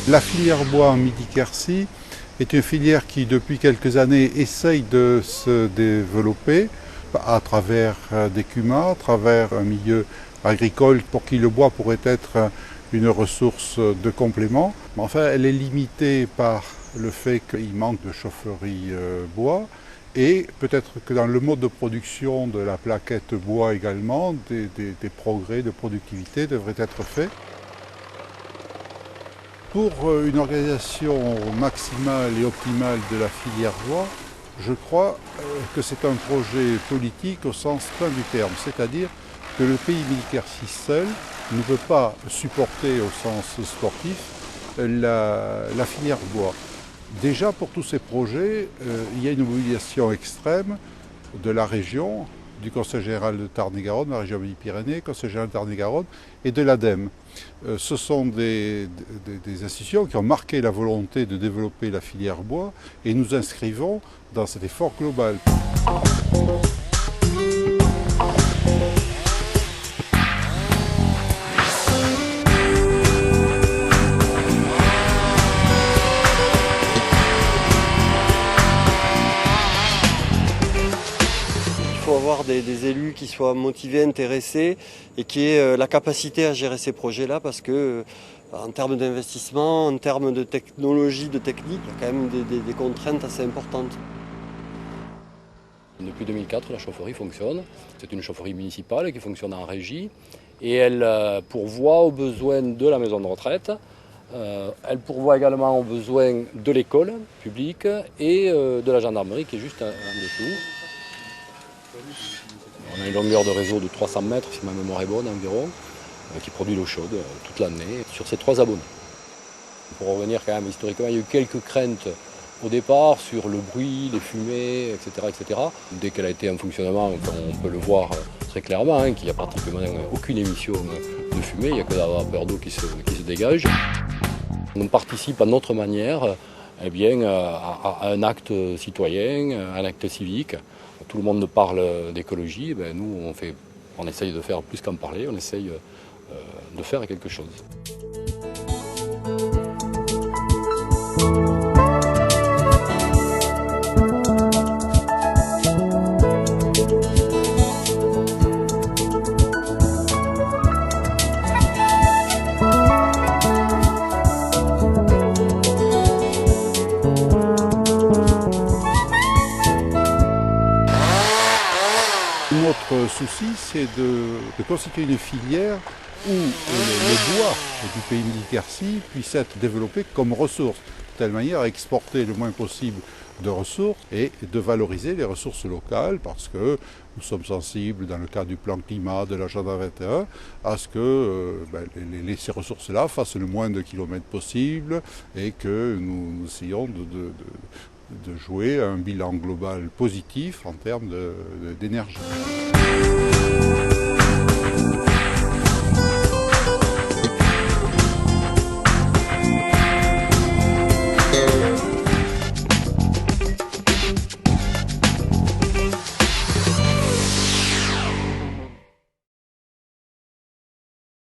La filière bois en Midi-Quercy est une filière qui, depuis quelques années, essaye de se développer à travers des CUMA, à travers un milieu agricole pour qui le bois pourrait être une ressource de complément. Mais enfin, elle est limitée par le fait qu'il manque de chaufferie bois et peut-être que dans le mode de production de la plaquette bois également, des progrès de productivité devraient être faits. Pour une organisation maximale et optimale de la filière bois, je crois que c'est un projet politique au sens plein du terme, c'est-à-dire que le pays Midi-Quercy seul ne peut pas supporter au sens sportif la filière bois. Déjà pour tous ces projets, il y a une mobilisation extrême de la région, du Conseil général de Tarn-et-Garonne, de la région Midi-Pyrénées, Conseil général de Tarn-et-Garonne et de l'ADEME. Ce sont des institutions qui ont marqué la volonté de développer la filière bois et nous inscrivons dans cet effort global. Il faut avoir des élus qui soient motivés, intéressés et qui aient la capacité à gérer ces projets-là parce que en termes d'investissement, en termes de technologie, de technique, il y a quand même des contraintes assez importantes. Depuis 2004, la chaufferie fonctionne. C'est une chaufferie municipale qui fonctionne en régie et elle pourvoit aux besoins de la maison de retraite. Elle pourvoit également aux besoins de l'école publique et de la gendarmerie qui est juste en dessous. On a une longueur de réseau de 300 mètres, si ma mémoire est bonne environ, qui produit l'eau chaude toute l'année sur ces 3 abonnés. Pour revenir quand même historiquement, il y a eu quelques craintes au départ sur le bruit, les fumées, etc. Dès qu'elle a été en fonctionnement, on peut le voir très clairement, qu'il n'y a pratiquement aucune émission de fumée, il n'y a que la vapeur d'eau qui se dégage. On participe à notre manière à un acte citoyen, un acte civique. Tout le monde parle d'écologie, nous on essaye de faire plus qu'en parler, on essaye de faire quelque chose. Notre souci, c'est de constituer une filière où le bois du pays Midi-Quercy puisse être développé comme ressource, de telle manière à exporter le moins possible de ressources et de valoriser les ressources locales parce que nous sommes sensibles dans le cadre du plan climat de l'agenda 21 à ce que ces ressources-là fassent le moins de kilomètres possible et que nous essayons de jouer un bilan global positif en termes d'énergie.